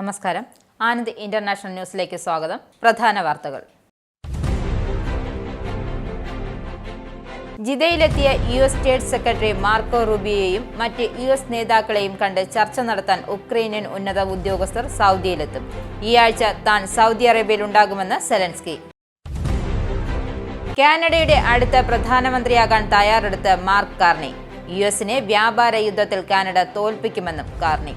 നമസ്കാരം. ആനന്ദ് ഇന്റർനാഷണൽ ന്യൂസിലേക്ക് സ്വാഗതം. പ്രധാന വാർത്തകൾ. ജിദ്ദയിലെത്തിയ US സ്റ്റേറ്റ് സെക്രട്ടറി മാർക്കോ റൂബിയോയും മറ്റ് US നേതാക്കളെയും കണ്ട് ചർച്ച നടത്താൻ ഉക്രൈനിയൻ ഉന്നത ഉദ്യോഗസ്ഥർ സൗദിയിലെത്തും. ഈ ആഴ്ച താൻ സൗദി അറേബ്യയിലുണ്ടാകുമെന്ന് സെലൻസ്കി. കാനഡയുടെ അടുത്ത പ്രധാനമന്ത്രിയാകാൻ തയ്യാറെടുത്ത മാർക്ക് കാർണി. US-നെ വ്യാപാര യുദ്ധത്തിൽ കാനഡ തോൽപ്പിക്കുമെന്നും കാർണി.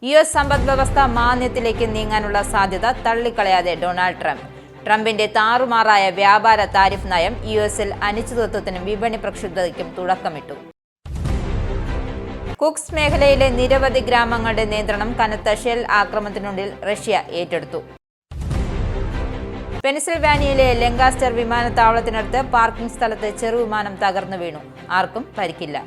US സമ്പദ് വ്യവസ്ഥ മാന്ദ്യത്തിലേക്ക് നീങ്ങാനുള്ള സാധ്യത തള്ളിക്കളയാതെ ഡൊണാൾഡ് ട്രംപ്. ട്രംപിന്റെ താറുമാറായ വ്യാപാര താരിഫ് നയം US-ൽ അനിശ്ചിതത്വത്തിനും വിപണി പ്രക്ഷുബ്ധതയ്ക്കും തുടക്കമിട്ടു. കുക്സ് മേഖലയിലെ നിരവധി ഗ്രാമങ്ങളുടെ നിയന്ത്രണം കനത്ത ഷെൽ ആക്രമണത്തിനുള്ളിൽ റഷ്യ ഏറ്റെടുത്തു. പെൻസിൽവാനിയയിലെ ലെങ്കാസ്റ്റർ വിമാനത്താവളത്തിനടുത്ത് പാർക്കിംഗ് സ്ഥലത്ത് ചെറുവിമാനം തകർന്നു വീണു. ആർക്കും പരിക്കില്ല.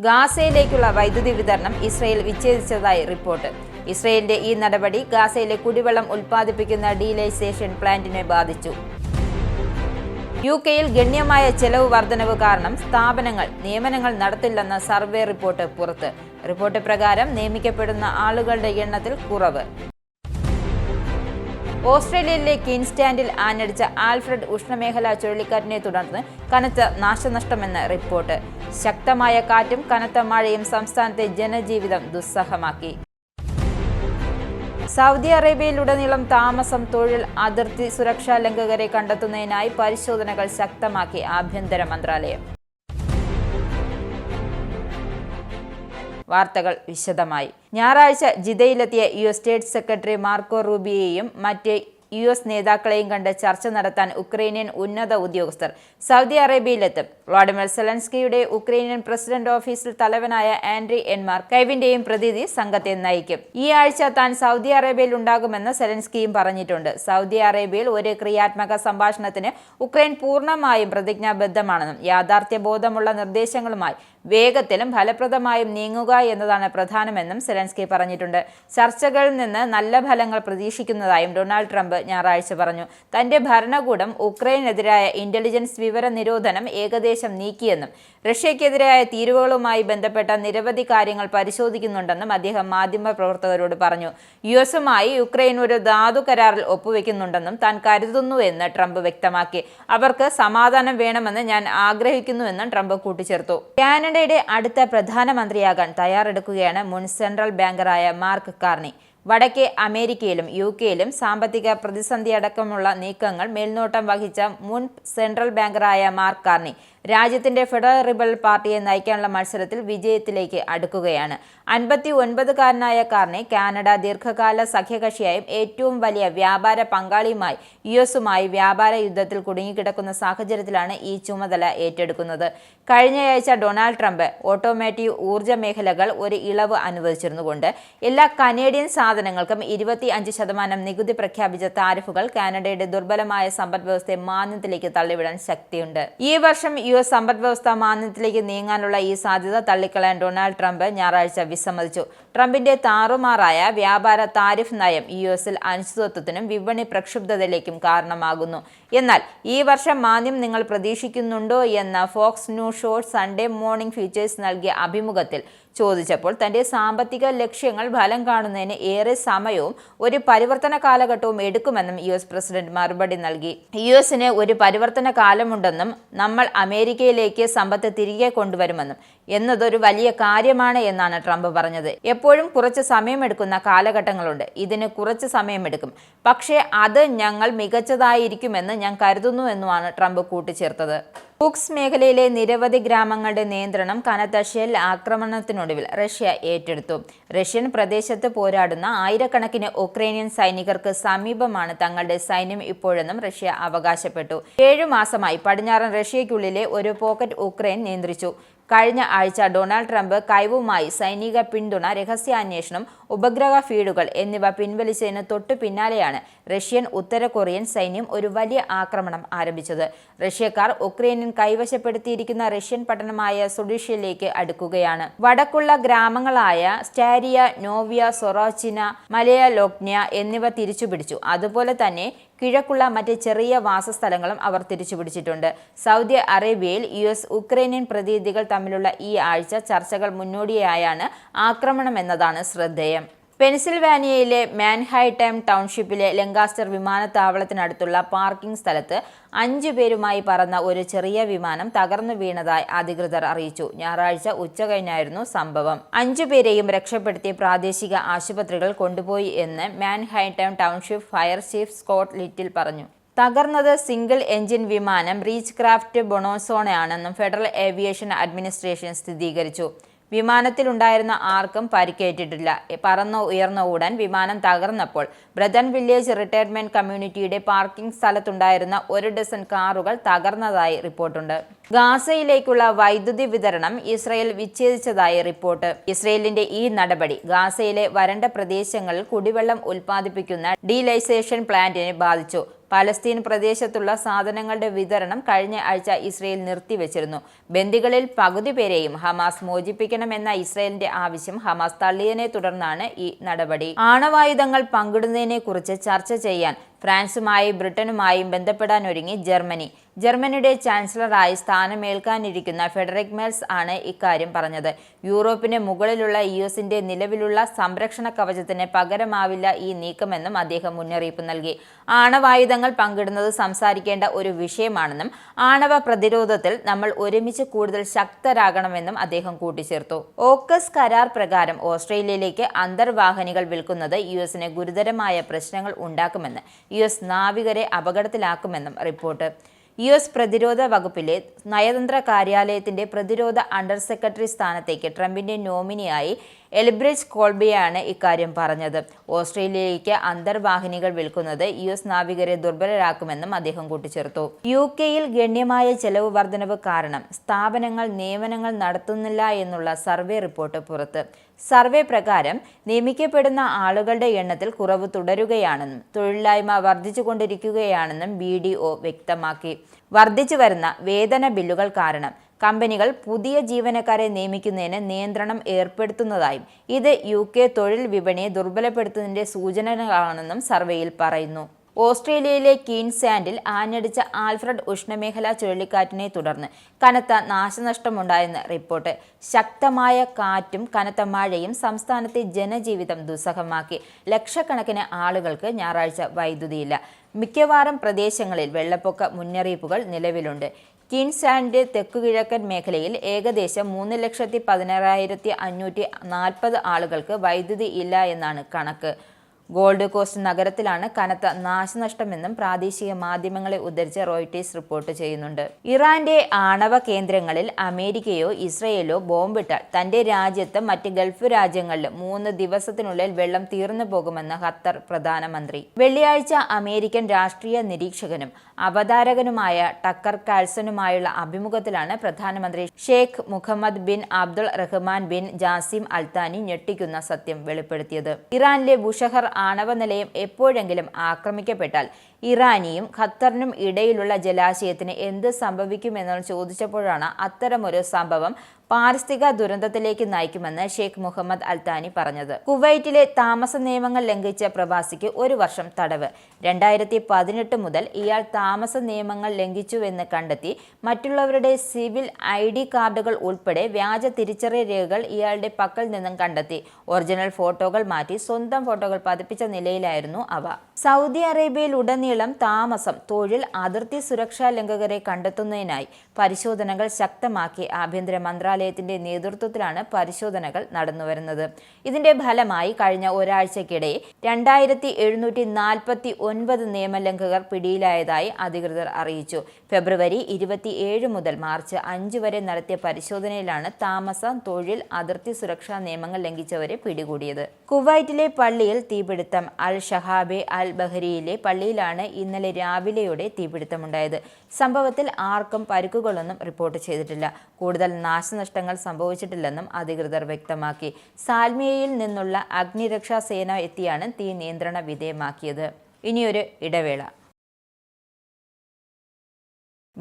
ഗാസയിലേക്കുള്ള വൈദ്യുതി വിതരണം ഇസ്രയേൽ വിച്ഛേദിച്ചതായി റിപ്പോർട്ട്. ഇസ്രയേലിന്റെ ഈ നടപടി ഗാസയിലെ കുടിവെള്ളം ഉൽപ്പാദിപ്പിക്കുന്ന ഡീലൈസേഷൻ പ്ലാന്റിനെ ബാധിച്ചു. UK-യിൽ ഗണ്യമായ ചെലവ് വർധനവ് കാരണം സ്ഥാപനങ്ങൾ നിയമനങ്ങൾ നടത്തില്ലെന്ന സർവേ റിപ്പോർട്ട് പുറത്ത്. റിപ്പോർട്ട് പ്രകാരം നിയമിക്കപ്പെടുന്ന ആളുകളുടെ എണ്ണത്തിൽ കുറവ്. ഓസ്ട്രേലിയയിലെ ക്വീൻസ്ലാൻഡിൽ ആഞ്ഞടിച്ച ആൽഫ്രഡ് ഉഷ്ണമേഖലാ ചുഴലിക്കാറ്റിനെ തുടർന്ന് കനത്ത നാശനഷ്ടമെന്ന് റിപ്പോർട്ട്. ശക്തമായ കാറ്റും കനത്ത മഴയും സംസ്ഥാനത്തെ ജനജീവിതം ദുസ്സഹമാക്കി. സൗദി അറേബ്യയിലുടനീളം താമസം, തൊഴിൽ, അതിർത്തി സുരക്ഷാ ലംഘകരെ കണ്ടെത്തുന്നതിനായി പരിശോധനകൾ ശക്തമാക്കി ആഭ്യന്തര മന്ത്രാലയം. വാർത്തകൾ വിശദമായി. ഞായറാഴ്ച ജിദ്ദയിലെത്തിയ US സ്റ്റേറ്റ് സെക്രട്ടറി മാർക്കോ റൂബിയോയും മറ്റ് US നേതാക്കളെയും കണ്ട് ചർച്ച നടത്താൻ ഉക്രൈനിയൻ ഉന്നത ഉദ്യോഗസ്ഥർ സൗദി അറേബ്യയിലെത്തും. വ്ളാഡിമിർ സെലൻസ്കിയുടെ ഉക്രൈനിയൻ പ്രസിഡന്റ് ഓഫീസിൽ തലവനായ ആൻഡ്രി കൈവിന്റെയും പ്രതിനിധി സംഘത്തെ നയിക്കും. ഈ ആഴ്ച താൻ സൗദി അറേബ്യയിൽ ഉണ്ടാകുമെന്ന് സെലൻസ്കിയും പറഞ്ഞിട്ടുണ്ട്. സൗദി അറേബ്യയിൽ ഒരു ക്രിയാത്മക സംഭാഷണത്തിന് ഉക്രൈൻ പൂർണ്ണമായും പ്രതിജ്ഞാബദ്ധമാണെന്നും യാഥാർത്ഥ്യബോധമുള്ള നിർദ്ദേശങ്ങളുമായി വേഗത്തിലും ഫലപ്രദമായും നീങ്ങുക എന്നതാണ് പ്രധാനമെന്നും സെലൻസ്കി പറഞ്ഞിട്ടുണ്ട്. ചർച്ചകളിൽ നിന്ന് നല്ല ഫലങ്ങൾ പ്രതീക്ഷിക്കുന്നതായും ഡൊണാൾഡ് ട്രംപ് ഞായറാഴ്ച പറഞ്ഞു. തന്റെ ഭരണകൂടം ഉക്രൈനെതിരായ ഇന്റലിജൻസ് വിവര നിരോധനം ഏകദേശം നീക്കിയെന്നും റഷ്യക്കെതിരായ തീരുവകളുമായി ബന്ധപ്പെട്ട നിരവധി കാര്യങ്ങൾ പരിശോധിക്കുന്നുണ്ടെന്നും അദ്ദേഹം മാധ്യമപ്രവർത്തകരോട് പറഞ്ഞു. US-മായി യുക്രൈൻ ഒരു ധാതു കരാറിൽ ഒപ്പുവെക്കുന്നുണ്ടെന്നും താൻ കരുതുന്നുവെന്ന് ട്രംപ് വ്യക്തമാക്കി. അവർക്ക് സമാധാനം വേണമെന്ന് ഞാൻ ആഗ്രഹിക്കുന്നുവെന്നും ട്രംപ് കൂട്ടിച്ചേർത്തു. കാനഡയുടെ അടുത്ത പ്രധാനമന്ത്രിയാകാൻ തയ്യാറെടുക്കുകയാണ് മുൻ സെൻട്രൽ ബാങ്കറായ മാർക്ക് കാർണി. വടക്കേ അമേരിക്കയിലും UK-യിലും സാമ്പത്തിക പ്രതിസന്ധിയടക്കമുള്ള നീക്കങ്ങൾ മേൽനോട്ടം വഹിച്ച മുൻ സെൻട്രൽ ബാങ്കറായ മാർക്ക് കാർണി രാജ്യത്തിന്റെ ഫെഡറൽ റിബൽ പാർട്ടിയെ നയിക്കാനുള്ള മത്സരത്തിൽ വിജയത്തിലേക്ക് അടുക്കുകയാണ്. 59-കാരനായ കാർണി കാനഡ ദീർഘകാല സഖ്യകക്ഷിയായും ഏറ്റവും വലിയ വ്യാപാര പങ്കാളിയുമായി US-മായി വ്യാപാര യുദ്ധത്തിൽ കുടുങ്ങിക്കിടക്കുന്ന സാഹചര്യത്തിലാണ് ഈ ചുമതല ഏറ്റെടുക്കുന്നത്. കഴിഞ്ഞയാഴ്ച ഡൊണാൾഡ് ട്രംപ് ഓട്ടോമോട്ടീവ് ഊർജ്ജ മേഖലകൾ ഒരു ഇളവ് അനുവദിച്ചിരുന്നുകൊണ്ട് എല്ലാ കനേഡിയൻ സാധനങ്ങൾക്കും 25% നികുതി പ്രഖ്യാപിച്ച താരിഫുകൾ കാനഡയുടെ ദുർബലമായ സമ്പദ് വ്യവസ്ഥയെ മാന്ദ്യത്തിലേക്ക് തള്ളിവിടാൻ ശക്തിയുണ്ട്. ഈ വർഷം US സമ്പദ് വ്യവസ്ഥ മാന്ദ്യത്തിലേക്ക് നീങ്ങാനുള്ള ഈ സാധ്യത തള്ളിക്കളയാൻ ഡൊണാൾഡ് ട്രംപ് ഞായറാഴ്ച വിസമ്മതിച്ചു. ട്രംപിന്റെ താറുമാറായ വ്യാപാര താരിഫ് നയം US-ൽ അനിശ്ചിതത്വത്തിനും വിപണി പ്രക്ഷുബ്ധതയിലേക്കും കാരണമാകുന്നു. എന്നാൽ ഈ വർഷം മാന്ദ്യം നിങ്ങൾ പ്രതീക്ഷിക്കുന്നുണ്ടോ എന്ന Fox News show Sunday morning features നൽകിയ അഭിമുഖത്തിൽ ചോദിച്ചപ്പോൾ തന്റെ സാമ്പത്തിക ലക്ഷ്യങ്ങൾ ഫലം കാണുന്നതിന് ഏറെ സമയവും ഒരു പരിവർത്തന കാലഘട്ടവും എടുക്കുമെന്നും US പ്രസിഡന്റ് മറുപടി നൽകി. US-ന് ഒരു പരിവർത്തന കാലമുണ്ടെന്നും നമ്മൾ അമേരിക്കയിലേക്ക് സമ്പത്ത് തിരികെ കൊണ്ടുവരുമെന്നും എന്നതൊരു വലിയ കാര്യമാണ് എന്നാണ് ട്രംപ് പറഞ്ഞത്. എപ്പോഴും കുറച്ച് സമയമെടുക്കുന്ന കാലഘട്ടങ്ങളുണ്ട്. ഇതിന് കുറച്ച് സമയമെടുക്കും, പക്ഷേ അത് ഞങ്ങൾ മികച്ചതായിരിക്കുമെന്ന് ഞാൻ കരുതുന്നുവെന്നുമാണ് ട്രംപ് കൂട്ടിച്ചേർത്തത്. കുക്സ് മേഖലയിലെ നിരവധി ഗ്രാമങ്ങളുടെ നിയന്ത്രണം കനത്ത ഷെൽ ആക്രമണത്തിനൊടുവിൽ റഷ്യ ഏറ്റെടുത്തു. റഷ്യൻ പ്രദേശത്ത് പോരാടുന്ന ആയിരക്കണക്കിന് ഉക്രൈനിയൻ സൈനികർക്ക് സമീപമാണ് തങ്ങളുടെ സൈന്യം ഇപ്പോഴെന്നും റഷ്യ അവകാശപ്പെട്ടു. 7 മാസമായി പടിഞ്ഞാറൻ റഷ്യയ്ക്കുള്ളിലെ ഒരു പോക്കറ്റ് ഉക്രൈൻ നിയന്ത്രിച്ചു. കഴിഞ്ഞ ആഴ്ച ഡൊണാൾഡ് ട്രംപ് കൈവുമായി സൈനിക പിന്തുണ, രഹസ്യാന്വേഷണം, ഉപഗ്രഹ ഫീഡുകൾ എന്നിവ പിൻവലിച്ചതിന് തൊട്ടു പിന്നാലെയാണ് റഷ്യൻ ഉത്തര കൊറിയൻ സൈന്യം ഒരു വലിയ ആക്രമണം ആരംഭിച്ചത്. റഷ്യക്കാർ ഉക്രൈനിൽ ഉക്രൈനിയൻ കൈവശപ്പെടുത്തിയിരിക്കുന്ന റഷ്യൻ പട്ടണമായ സുഡിഷ്യയിലേക്ക് അടുക്കുകയാണ്. വടക്കുള്ള ഗ്രാമങ്ങളായ സ്റ്റാരിയ, നോവിയ, സൊറാച്ചിന, മലയ ലോക്ന്യ എന്നിവ തിരിച്ചുപിടിച്ചു. അതുപോലെ തന്നെ കിഴക്കുള്ള മറ്റ് ചെറിയ വാസസ്ഥലങ്ങളും അവർ തിരിച്ചുപിടിച്ചിട്ടുണ്ട്. സൗദി അറേബ്യയിൽ US ഉക്രൈനിയൻ പ്രതിനിധികൾ തമ്മിലുള്ള ഈ ആഴ്ച ചർച്ചകൾ മുന്നോടിയായാണ് ആക്രമണം എന്നതാണ് ശ്രദ്ധേയം. പെൻസിൽവാനിയയിലെ മാൻഹൈറ്റം ടൗൺഷിപ്പിലെ ലങ്കാസ്റ്റർ വിമാനത്താവളത്തിനടുത്തുള്ള പാർക്കിംഗ് സ്ഥലത്ത് 5 പേരുമായി പറന്ന ഒരു ചെറിയ വിമാനം തകർന്നു വീണതായി അധികൃതർ അറിയിച്ചു. ഞായറാഴ്ച ഉച്ചകഴിഞ്ഞായിരുന്നു സംഭവം. 5 പേരെയും രക്ഷപ്പെടുത്തി പ്രാദേശിക ആശുപത്രികൾ കൊണ്ടുപോയി എന്ന് മാൻഹൈറ്റം township fire chief Scott Little പറഞ്ഞു. തകർന്നത് സിംഗിൾ എഞ്ചിൻ വിമാനം റീച്ച് ക്രാഫ്റ്റ് ബൊണോസോണയാണെന്നും ഫെഡറൽ ഏവിയേഷൻ അഡ്മിനിസ്ട്രേഷൻ സ്ഥിരീകരിച്ചു. വിമാനത്തിലുണ്ടായിരുന്ന ആർക്കും പരിക്കേറ്റിട്ടില്ല. പറന്ന് ഉയർന്ന ഉടൻ വിമാനം തകർന്നപ്പോൾ ബ്രദൻ വില്ലേജ് റിട്ടയർമെന്റ് കമ്മ്യൂണിറ്റിയുടെ പാർക്കിംഗ് സ്ഥലത്തുണ്ടായിരുന്ന 1 ഡസൻ കാറുകൾ തകർന്നതായി റിപ്പോർട്ടുണ്ട്. ഗാസയിലേക്കുള്ള വൈദ്യുതി വിതരണം ഇസ്രയേൽ വിച്ഛേദിച്ചതായി റിപ്പോർട്ട്. ഇസ്രയേലിന്റെ ഈ നടപടി ഗാസയിലെ വരണ്ട പ്രദേശങ്ങളിൽ കുടിവെള്ളം ഉൽപ്പാദിപ്പിക്കുന്ന ഡീലൈസേഷൻ പ്ലാന്റിനെ ബാധിച്ചു. പലസ്തീൻ പ്രദേശത്തുള്ള സാധനങ്ങളുടെ വിതരണം കഴിഞ്ഞ ആഴ്ച ഇസ്രയേൽ നിർത്തിവെച്ചിരുന്നു. ബന്ദികളിൽ പകുതി പേരെയും ഹമാസ് മോചിപ്പിക്കണമെന്ന ഇസ്രയേലിന്റെ ആവശ്യം ഹമാസ് തള്ളിയതിനെ തുടർന്നാണ് ഈ നടപടി. ആണവായുധങ്ങൾ പങ്കിടുന്നതിനെക്കുറിച്ച് ചർച്ച ചെയ്യാൻ ഫ്രാൻസുമായും ബ്രിട്ടനുമായും ബന്ധപ്പെടാനൊരുങ്ങി ജർമ്മനി. ജർമ്മനിയുടെ ചാൻസലറായി സ്ഥാനമേൽക്കാനിരിക്കുന്ന ഫെഡറിക് മെർസ് ആണ് ഇക്കാര്യം പറഞ്ഞത്. യൂറോപ്പിന് മുകളിലുള്ള US-ന്റെ നിലവിലുള്ള സംരക്ഷണ കവചത്തിന് പകരമാവില്ല ഈ നീക്കമെന്നും അദ്ദേഹം മുന്നറിയിപ്പ് നൽകി. ആണവായുധങ്ങൾ പങ്കിടുന്നത് സംസാരിക്കേണ്ട ഒരു വിഷയമാണെന്നും ആണവ പ്രതിരോധത്തിൽ നമ്മൾ ഒരുമിച്ച് കൂടുതൽ ശക്തരാകണമെന്നും അദ്ദേഹം കൂട്ടിച്ചേർത്തു. ഓക്കസ് കരാർ പ്രകാരം ഓസ്ട്രേലിയയിലേക്ക് അന്തർവാഹിനികൾ വിൽക്കുന്നത് US-ന് ഗുരുതരമായ പ്രശ്നങ്ങൾ ഉണ്ടാക്കുമെന്ന് US നാവികരെ അപകടത്തിലാക്കുമെന്നും റിപ്പോർട്ട്. US പ്രതിരോധ വകുപ്പിലെ നയതന്ത്ര കാര്യാലയത്തിന്റെ പ്രതിരോധ അണ്ടർ സെക്രട്ടറി സ്ഥാനത്തേക്ക് ട്രംപിന്റെ നോമിനിയായി എൽബ്രിഡ്ജ് കോൾബിയാണ് ഇക്കാര്യം പറഞ്ഞത്. ഓസ്ട്രേലിയയിലേക്ക് അന്തർവാഹിനികൾ വിൽക്കുന്നത് US നാവികരെ ദുർബലരാക്കുമെന്നും അദ്ദേഹം കൂട്ടിച്ചേർത്തു. UK-യിൽ ഗണ്യമായ ചെലവ് വർധനവ് കാരണം സ്ഥാപനങ്ങൾ നിയമനങ്ങൾ നടത്തുന്നില്ല എന്നുള്ള സർവേ റിപ്പോർട്ട് പുറത്ത്. സർവേ പ്രകാരം നിയമിക്കപ്പെടുന്ന ആളുകളുടെ എണ്ണത്തിൽ കുറവ് തുടരുകയാണെന്നും തൊഴിലില്ലായ്മ വർദ്ധിച്ചുകൊണ്ടിരിക്കുകയാണെന്നും BDO വ്യക്തമാക്കി. വർദ്ധിച്ചു വരുന്ന വേതന ബില്ലുകൾ കാരണം കമ്പനികൾ പുതിയ ജീവനക്കാരെ നിയമിക്കുന്നതിന് നിയന്ത്രണം ഏർപ്പെടുത്തുന്നതായും ഇത് UK തൊഴിൽ വിപണിയെ ദുർബലപ്പെടുത്തുന്നതിന്റെ സൂചനകളാണെന്നും സർവേയിൽ പറയുന്നു. ഓസ്ട്രേലിയയിലെ ക്വീൻസ്ലാൻഡിൽ ആഞ്ഞടിച്ച ആൽഫ്രഡ് ഉഷ്ണമേഖലാ ചുഴലിക്കാറ്റിനെ തുടർന്ന് കനത്ത നാശനഷ്ടമുണ്ടായെന്ന് റിപ്പോർട്ട്. ശക്തമായ കാറ്റും കനത്ത മഴയും സംസ്ഥാനത്തെ ജനജീവിതം ദുസ്സഹമാക്കി. ലക്ഷക്കണക്കിന് ആളുകൾക്ക് ഞായറാഴ്ച വൈദ്യുതിയില്ല. മിക്കവാറും പ്രദേശങ്ങളിൽ വെള്ളപ്പൊക്ക മുന്നറിയിപ്പുകൾ നിലവിലുണ്ട്. ക്വീൻസ്ലാൻഡ് തെക്കുകിഴക്കൻ മേഖലയിൽ ഏകദേശം 3,16,540 ആളുകൾക്ക് വൈദ്യുതി ഇല്ല എന്നാണ് കണക്ക്. ഗോൾഡ് കോസ്റ്റ് നഗരത്തിലാണ് കനത്ത നാശനഷ്ടമെന്നും പ്രാദേശിക മാധ്യമങ്ങളെ ഉദ്ധരിച്ച് റോയിട്ടേഴ്സ് റിപ്പോർട്ട് ചെയ്യുന്നുണ്ട്. ഇറാന്റെ ആണവ കേന്ദ്രങ്ങളിൽ അമേരിക്കയോ ഇസ്രയേലോ ബോംബിട്ടാൽ തന്റെ രാജ്യത്ത് മറ്റ് ഗൾഫ് രാജ്യങ്ങളിൽ 3 ദിവസത്തിനുള്ളിൽ വെള്ളം തീർന്നു പോകുമെന്ന് ഖത്തർ പ്രധാനമന്ത്രി. വെള്ളിയാഴ്ച അമേരിക്കൻ രാഷ്ട്രീയ നിരീക്ഷകനും അവതാരകനുമായ ടക്കർ കാൾസനുമായുള്ള അഭിമുഖത്തിലാണ് പ്രധാനമന്ത്രി Sheikh Mohammed bin Abdul Rahman bin Jassim Al Thani ഞെട്ടിക്കുന്ന സത്യം വെളിപ്പെടുത്തിയത്. ഇറാനിലെ ബുഷഹർ ആണവ നിലയം എപ്പോഴെങ്കിലും ആക്രമിക്കപ്പെട്ടാൽ ഇറാനിയും ഖത്തറിനും ഇടയിലുള്ള ജലാശയത്തിന് എന്ത് സംഭവിക്കുമെന്ന് ചോദിച്ചപ്പോഴാണ് അത്തരമൊരു സംഭവം പാരിസ്ഥിതിക ദുരന്തത്തിലേക്ക് നയിക്കുമെന്ന് ഷെയ്ഖ് മുഹമ്മദ് അൽത്താനി പറഞ്ഞത്. കുവൈറ്റിലെ താമസ നിയമങ്ങൾ ലംഘിച്ച പ്രവാസിക്ക് 1 വർഷം തടവ്. 2018 മുതൽ ഇയാൾ താമസ നിയമങ്ങൾ ലംഘിച്ചുവെന്ന് കണ്ടെത്തി. മറ്റുള്ളവരുടെ സിവിൽ ID കാർഡുകൾ ഉൾപ്പെടെ വ്യാജ തിരിച്ചറിയൽ രേഖകൾ ഇയാളുടെ പക്കൽ നിന്നും കണ്ടെത്തി. ഒറിജിനൽ ഫോട്ടോകൾ മാറ്റി സ്വന്തം ഫോട്ടോകൾ പതിപ്പിച്ച നിലയിലായിരുന്നു അവ. സൗദി അറേബ്യയിലുടനീളം താമസം, തൊഴിൽ, അതിർത്തി സുരക്ഷാ ലംഘകരെ കണ്ടെത്തുന്നതിനായി പരിശോധനകൾ ശക്തമാക്കി. ആഭ്യന്തര മന്ത്രാലയത്തിന്റെ നേതൃത്വത്തിലാണ് പരിശോധനകൾ നടന്നുവരുന്നത്. ഇതിന്റെ ഫലമായി കഴിഞ്ഞ ഒരാഴ്ചക്കിടെ 2749 നിയമലംഘകർ പിടിയിലായതായി അധികൃതർ അറിയിച്ചു. ഫെബ്രുവരി 27 മുതൽ മാർച്ച് 5 വരെ നടത്തിയ പരിശോധനയിലാണ് താമസം, തൊഴിൽ, അതിർത്തി സുരക്ഷാ നിയമങ്ങൾ ലംഘിച്ചവരെ പിടികൂടിയത്. കുവൈറ്റിലെ പള്ളിയിൽ തീപിടുത്തം. അൽ ഷഹാബെ അൽ ബഹരിയിലെ പള്ളിയിലാണ് ഇന്നലെ രാവിലെയോടെ തീപിടുത്തമുണ്ടായത്. സംഭവത്തിൽ ആർക്കും പരിക്കുകളൊന്നും റിപ്പോർട്ട് ചെയ്തിട്ടില്ല. കൂടുതൽ നാശനഷ്ടങ്ങൾ സംഭവിച്ചിട്ടില്ലെന്നും അധികൃതർ വ്യക്തമാക്കി. സാൽമിയയിൽ നിന്നുള്ള അഗ്നിരക്ഷാ സേന എത്തിയാണ് തീ നിയന്ത്രണ വിധേയമാക്കിയത്. ഇനിയൊരു ഇടവേള.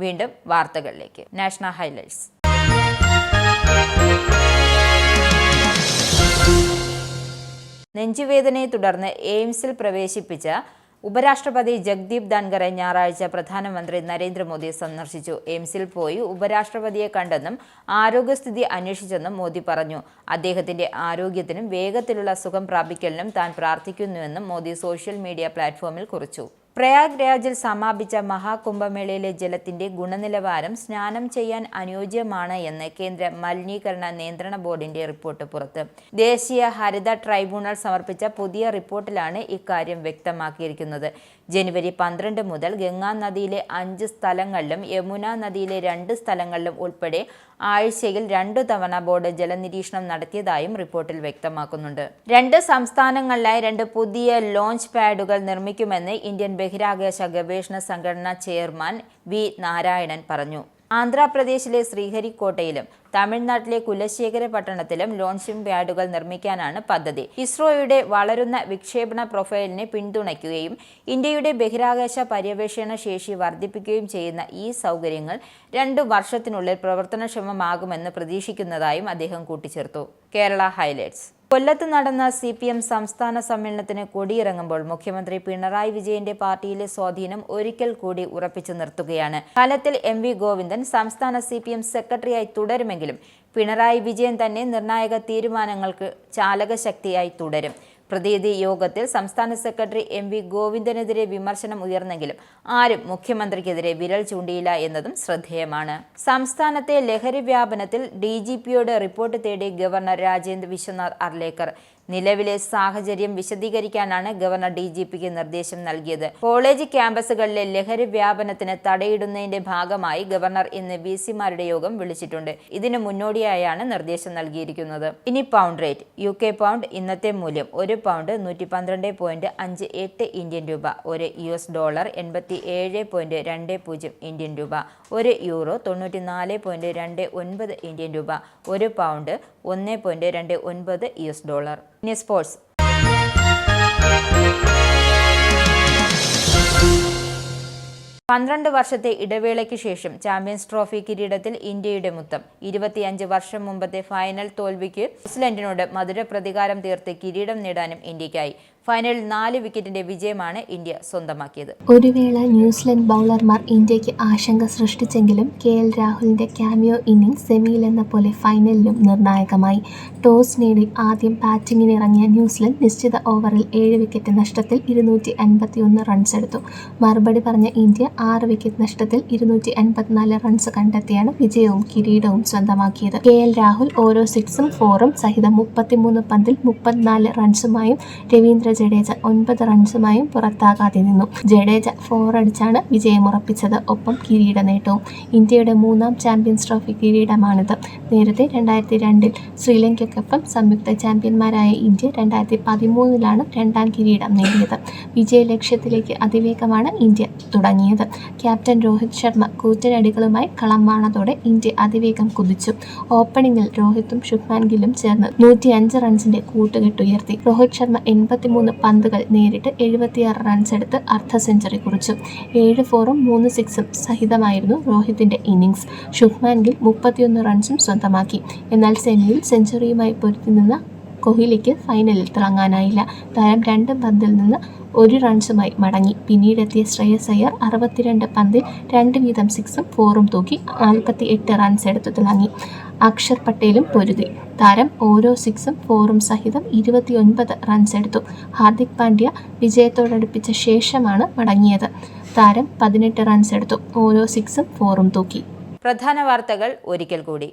വീണ്ടും വാർത്തകളിലേക്ക്. National highlights. നെഞ്ചുവേദനയെ തുടർന്ന് എയിംസിൽ പ്രവേശിപ്പിച്ച ഉപരാഷ്ട്രപതി ജഗ്ദീപ് ധൻഖറെ ഞായറാഴ്ച പ്രധാനമന്ത്രി നരേന്ദ്രമോദി സന്ദർശിച്ചു. എയിംസിൽ പോയി ഉപരാഷ്ട്രപതിയെ കണ്ടെന്നും ആരോഗ്യസ്ഥിതി അന്വേഷിച്ചെന്നും മോദി പറഞ്ഞു. അദ്ദേഹത്തിന്റെ ആരോഗ്യത്തിനും വേഗത്തിലുള്ള സുഖം പ്രാപിക്കലിനും താൻ പ്രാർത്ഥിക്കുന്നുവെന്നും മോദി സോഷ്യൽ മീഡിയ പ്ലാറ്റ്ഫോമിൽ കുറിച്ചു. പ്രയാഗ്രാജിൽ സമാപിച്ച മഹാകുംഭമേളയിലെ ജലത്തിന്റെ ഗുണനിലവാരം സ്നാനം ചെയ്യാൻ അനുയോജ്യമാണ് എന്ന് കേന്ദ്ര മലിനീകരണ നിയന്ത്രണ ബോർഡിന്റെ റിപ്പോർട്ട് പുറത്ത്. ദേശീയ ഹരിത ട്രൈബ്യൂണൽ സമർപ്പിച്ച പുതിയ റിപ്പോർട്ടിലാണ് ഇക്കാര്യം വ്യക്തമാക്കിയിരിക്കുന്നത്. ജനുവരി 12 മുതൽ ഗംഗാ നദിയിലെ 5 സ്ഥലങ്ങളിലും യമുന നദിയിലെ 2 സ്ഥലങ്ങളിലും ഉൾപ്പെടെ ആഴ്ചയിൽ 2 തവണ ബോർഡ് ജലനിരീക്ഷണം നടത്തിയതായും റിപ്പോർട്ടിൽ വ്യക്തമാക്കുന്നുണ്ട്. 2 സംസ്ഥാനങ്ങളിലായി 2 പുതിയ ലോഞ്ച് പാഡുകൾ നിർമ്മിക്കുമെന്ന് ഇന്ത്യൻ ബഹിരാകാശ ഗവേഷണ സംഘടന ചെയർമാൻ വി നാരായണൻ പറഞ്ഞു. ആന്ധ്രാപ്രദേശിലെ ശ്രീഹരിക്കോട്ടയിലും തമിഴ്നാട്ടിലെ കുലശേഖര പട്ടണത്തിലും ലോഞ്ചിംഗ് പാഡുകൾ നിർമ്മിക്കാനാണ് പദ്ധതി. ഇസ്രോയുടെ വളരുന്ന വിക്ഷേപണ പ്രൊഫൈലിനെ പിന്തുണയ്ക്കുകയും ഇന്ത്യയുടെ ബഹിരാകാശ പര്യവേഷണ ശേഷി വർദ്ധിപ്പിക്കുകയും ചെയ്യുന്ന ഈ സൗകര്യങ്ങൾ 2 വർഷത്തിനുള്ളിൽ പ്രവർത്തനക്ഷമമാകുമെന്ന് പ്രതീക്ഷിക്കുന്നതായും അദ്ദേഹം കൂട്ടിച്ചേർത്തു. കേരള ഹൈലൈറ്റ്സ്. കൊല്ലത്ത് നടന്ന CPM സംസ്ഥാന സമ്മേളനത്തിന് കൊടിയിറങ്ങുമ്പോൾ മുഖ്യമന്ത്രി പിണറായി വിജയന്റെ പാർട്ടിയിലെ സ്വാധീനം ഒരിക്കൽ കൂടി ഉറപ്പിച്ചു നിർത്തുകയാണ്. ഫലത്തിൽ MV ഗോവിന്ദൻ സംസ്ഥാന CPM സെക്രട്ടറിയായി തുടരുമെങ്കിലും പിണറായി വിജയൻ തന്നെ നിർണായക തീരുമാനങ്ങൾക്ക് ചാലകശക്തിയായി തുടരും. പ്രതിനിധി യോഗത്തിൽ സംസ്ഥാന സെക്രട്ടറി MV ഗോവിന്ദനെതിരെ വിമർശനം ഉയർന്നെങ്കിലും ആരും മുഖ്യമന്ത്രിക്കെതിരെ വിരൽ ചൂണ്ടിയില്ല എന്നതും ശ്രദ്ധേയമാണ്. സംസ്ഥാനത്തെ ലഹരി വ്യാപനത്തിൽ DGPയോട് റിപ്പോർട്ട് തേടി ഗവർണർ രാജേന്ദ്ര വിശ്വനാഥ് അർലേക്കർ. നിലവിലെ സാഹചര്യം വിശദീകരിക്കാനാണ് ഗവർണർ DGPക്ക് നിർദ്ദേശം നൽകിയത്. കോളേജ് ക്യാമ്പസുകളിലെ ലഹരി വ്യാപനത്തിന് തടയിടുന്നതിന്റെ ഭാഗമായി ഗവർണർ ഇന്ന് VC-മാരുടെ യോഗം വിളിച്ചിട്ടുണ്ട്. ഇതിനു മുന്നോടിയായാണ് നിർദ്ദേശം നൽകിയിരിക്കുന്നത്. ഇനി പൗണ്ട് റേറ്റ്. UK പൗണ്ട് ഇന്നത്തെ മൂല്യം ഒരു പൗണ്ട് 112.58 ഇന്ത്യൻ രൂപ, ഒരു US ഡോളർ 87.20 ഇന്ത്യൻ രൂപ, ഒരു യൂറോ 94.29 ഇന്ത്യൻ രൂപ, ഒരു പൗണ്ട് 1.29 US ഡോളർ. ഇനി സ്പോർട്സ്. പന്ത്രണ്ട് വർഷത്തെ ഇടവേളയ്ക്ക് ശേഷം ചാമ്പ്യൻസ് ട്രോഫി കിരീടത്തിൽ ഇന്ത്യയുടെ മുത്തം. 25 വർഷം മുമ്പത്തെ ഫൈനൽ തോൽവിക്ക് ന്യൂസിലൻഡിനോട് മധുര പ്രതികാരം തീർത്ത് കിരീടം നേടാനും ഇന്ത്യക്കായി. ഫൈനലിൽ 4 വിക്കറ്റിന്റെ വിജയമാണ് ഇന്ത്യ സ്വന്തമാക്കിയത്. ഒരു വേള ന്യൂസിലൻഡ് ബൗളർമാർ ഇന്ത്യക്ക് ആശങ്ക സൃഷ്ടിച്ചെങ്കിലും KL രാഹുലിന്റെ ക്യാമിയോ ഇന്നിംഗ്സ് സെമിയിലെന്ന പോലെ ഫൈനലിലും നിർണായകമായി. ടോസ് നേടി ആദ്യം ബാറ്റിംഗിനിറങ്ങിയ ന്യൂസിലൻഡ് നിശ്ചിത ഓവറിൽ 7 വിക്കറ്റ് നഷ്ടത്തിൽ 251 റൺസ് എടുത്തു. മറുപടി പറഞ്ഞ ഇന്ത്യ 6 വിക്കറ്റ് നഷ്ടത്തിൽ 254 റൺസ് കണ്ടെത്തിയാണ് വിജയവും കിരീടവും സ്വന്തമാക്കിയത്. KL രാഹുൽ ഓരോ 6ഉം 4ഉം സഹിതം 33 പന്തിൽ 34 റൺസുമായും രവീന്ദ്ര ജഡേജ 9 റൺസുമായും പുറത്താകാതെ നിന്നു. ജഡേജ 4 അടിച്ചാണ് വിജയമുറപ്പിച്ചത്. ഒപ്പം കിരീട നേട്ടവും. ഇന്ത്യയുടെ 3ാം ചാമ്പ്യൻസ് ട്രോഫി കിരീടമാണിത്. നേരത്തെ 2002 ശ്രീലങ്കയ്ക്കൊപ്പം സംയുക്ത ചാമ്പ്യന്മാരായ ഇന്ത്യ 2013 2ാം കിരീടം നേടിയത്. വിജയലക്ഷ്യത്തിലേക്ക് അതിവേഗമാണ് ഇന്ത്യ തുടങ്ങിയത്. ക്യാപ്റ്റൻ രോഹിത് ശർമ്മ കൂറ്റനടികളുമായി കളം വാണതോടെ ഇന്ത്യ അതിവേഗം കുതിച്ചു. ഓപ്പണിംഗിൽ രോഹിത്തും ശുഭ്മാൻ ഗില്ലും ചേർന്ന് 105 റൺസിന്റെ കൂട്ടുകെട്ടുയർത്തി. രോഹിത് ശർമ്മ 83 പന്തുകൾ നേരിട്ട് 76 റൺസ് എടുത്ത് അർദ്ധ സെഞ്ചുറി കുറിച്ചു. 7 4ഉം 3 6ഉം സഹിതമായിരുന്നു രോഹിത്തിന്റെ ഇന്നിംഗ്സ്. ശുഭ്മാൻ ഗിൽ 31 റൺസും സ്വന്തമാക്കി. എന്നാൽ സെമിയിൽ സെഞ്ചുറിയുമായി പൊരുത്തി നിന്ന കോഹ്ലിക്ക് ഫൈനലിൽ തിളങ്ങാനായില്ല. താരം 2 പന്തിൽ നിന്ന് 1 റൺസുമായി മടങ്ങി. പിന്നീടെത്തിയ ശ്രേയസ് അയ്യർ 62 പന്തിൽ 2 വീതം 6ഉം 4ഉം തൂക്കി 48 റൺസ് എടുത്തു തിളങ്ങി. അക്ഷർ പട്ടേലും പൊരുതി. താരം ഓരോ 6ഉം 4ഉം സഹിതം 29 റൺസ് എടുത്തു. ഹാർദിക് പാണ്ഡ്യ വിജയത്തോടടുപ്പിച്ച ശേഷമാണ് മടങ്ങിയത്. താരം 18 റൺസ് എടുത്തു. ഓരോ 6ഉം 4ഉം തൂക്കി. പ്രധാന വാർത്തകൾ ഒരിക്കൽ കൂടി.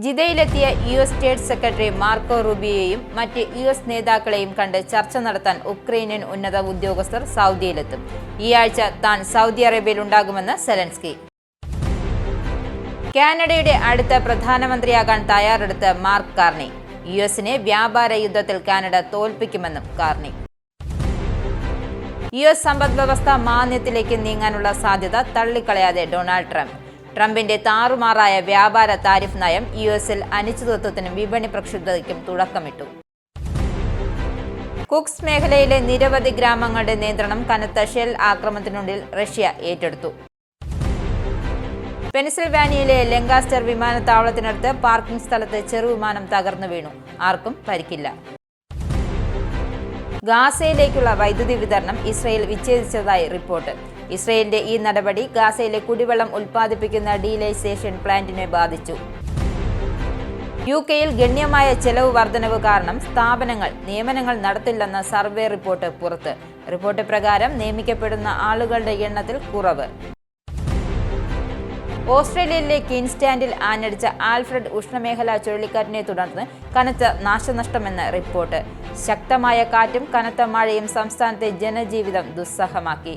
ജിദ്ദയിലെത്തിയ US സ്റ്റേറ്റ് സെക്രട്ടറി മാർക്കോ റൂബിയോയെയും മറ്റ് US നേതാക്കളെയും കണ്ട് ചർച്ച നടത്താൻ ഉക്രൈനിയൻ ഉന്നത ഉദ്യോഗസ്ഥർ സൗദിയിലെത്തും. ഈ ആഴ്ച താൻ സൗദി അറേബ്യയിലുണ്ടാകുമെന്ന് സെലൻസ്കി. കാനഡയുടെ അടുത്ത പ്രധാനമന്ത്രിയാകാൻ തയ്യാറെടുത്ത മാർക്ക് കാർണി. US-നെ വ്യാപാര യുദ്ധത്തിൽ കാനഡ തോൽപ്പിക്കുമെന്നും കാർണി. US സമ്പദ് വ്യവസ്ഥ മാന്ദ്യത്തിലേക്ക് നീങ്ങാനുള്ള സാധ്യത തള്ളിക്കളയാതെ ഡൊണാൾഡ് ട്രംപ്. ട്രംപിന്റെ താറുമാറായ വ്യാപാര താരിഫ് നയം US-ൽ അനിശ്ചിതത്വത്തിനും വിപണി പ്രക്ഷുബ്ധതയ്ക്കും തുടക്കമിട്ടു. കുക്സ് മേഖലയിലെ നിരവധി ഗ്രാമങ്ങളുടെ നിയന്ത്രണം കനത്ത ഷെൽ ആക്രമണത്തിനുള്ളിൽ റഷ്യ ഏറ്റെടുത്തു. പെൻസിൽവാനിയയിലെ ലങ്കാസ്റ്റർ വിമാനത്താവളത്തിനടുത്ത് പാർക്കിംഗ് സ്ഥലത്ത് ചെറുവിമാനം തകർന്നു വീണു. ആർക്കും പരിക്കില്ല. ഗാസയിലേക്കുള്ള വൈദ്യുതി വിതരണം ഇസ്രയേൽ വിച്ഛേദിച്ചതായി റിപ്പോർട്ട്. ഇസ്രയേലിന്റെ ഈ നടപടി ഗാസയിലെ കുടിവെള്ളം ഉൽപ്പാദിപ്പിക്കുന്ന ഡീലൈസേഷൻ പ്ലാന്റിനെ ബാധിച്ചു. യുകെയിൽ ഗണ്യമായ ചെലവ് വർധനവ് കാരണം സ്ഥാപനങ്ങൾ നിയമനങ്ങൾ നടത്തില്ലെന്ന സർവേ റിപ്പോർട്ട് പുറത്ത്. റിപ്പോർട്ട് പ്രകാരം നിയമിക്കപ്പെടുന്ന ആളുകളുടെ എണ്ണത്തിൽ കുറവ്. ഓസ്ട്രേലിയയിലെ ക്വീൻസ്ലാൻഡിൽ ആഞ്ഞടിച്ച ആൽഫ്രഡ് ഉഷ്ണമേഖലാ ചുഴലിക്കാറ്റിനെ തുടർന്ന് കനത്ത നാശനഷ്ടമെന്ന് റിപ്പോർട്ട്. ശക്തമായ കാറ്റും കനത്ത മഴയും സംസ്ഥാനത്തെ ജനജീവിതം ദുസ്സഹമാക്കി.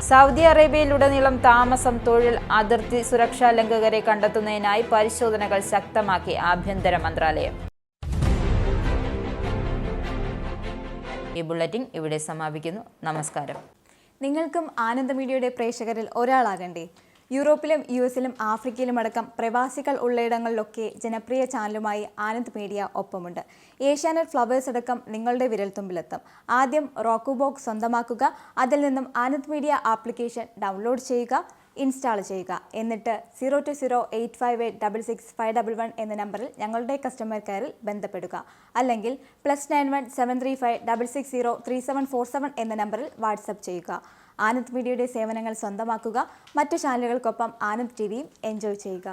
സൗദി അറേബ്യയിലുടനീളം താമസം, തൊഴിൽ, അതിർത്തി സുരക്ഷാ ലംഘകരെ കണ്ടെത്തുന്നതിനായി പരിശോധനകൾ ശക്തമാക്കി ആഭ്യന്തര മന്ത്രാലയം. ഈ ബുള്ളറ്റിൻ ഇവിടെ സമാപിക്കുന്നു. നമസ്കാരം. നിങ്ങൾക്കും ആനന്ദ മീഡിയയുടെ പ്രേക്ഷകരിൽ ഒരാളാകണ്ടേ? യൂറോപ്പിലും യുഎസിലും ആഫ്രിക്കയിലും അടക്കം പ്രവാസികൾ ഉള്ളയിടങ്ങളിലൊക്കെ ജനപ്രിയ ചാനലുമായി ആനന്ദ് മീഡിയ ഒപ്പമുണ്ട്. ഏഷ്യാനെറ്റ് ഫ്ലവേഴ്സ് അടക്കം നിങ്ങളുടെ വിരൽത്തുമ്പിലെത്തും. ആദ്യം റോക്കു ബോക്സ് സ്വന്തമാക്കുക. അതിൽ നിന്നും ആനന്ദ് മീഡിയ ആപ്ലിക്കേഷൻ ഡൗൺലോഡ് ചെയ്യുക, ഇൻസ്റ്റാൾ ചെയ്യുക. എന്നിട്ട് 02085866511 എന്ന നമ്പറിൽ ഞങ്ങളുടെ കസ്റ്റമർ കെയറിൽ ബന്ധപ്പെടുക. അല്ലെങ്കിൽ +91 735 660 3747 എന്ന നമ്പറിൽ വാട്സപ്പ് ചെയ്യുക. ആനന്ദ് മീഡിയയുടെ സേവനങ്ങൾ സ്വന്തമാക്കുക. മറ്റു ചാനലുകൾക്കൊപ്പം ആനന്ദ് ടിവിയും എൻജോയ് ചെയ്യുക.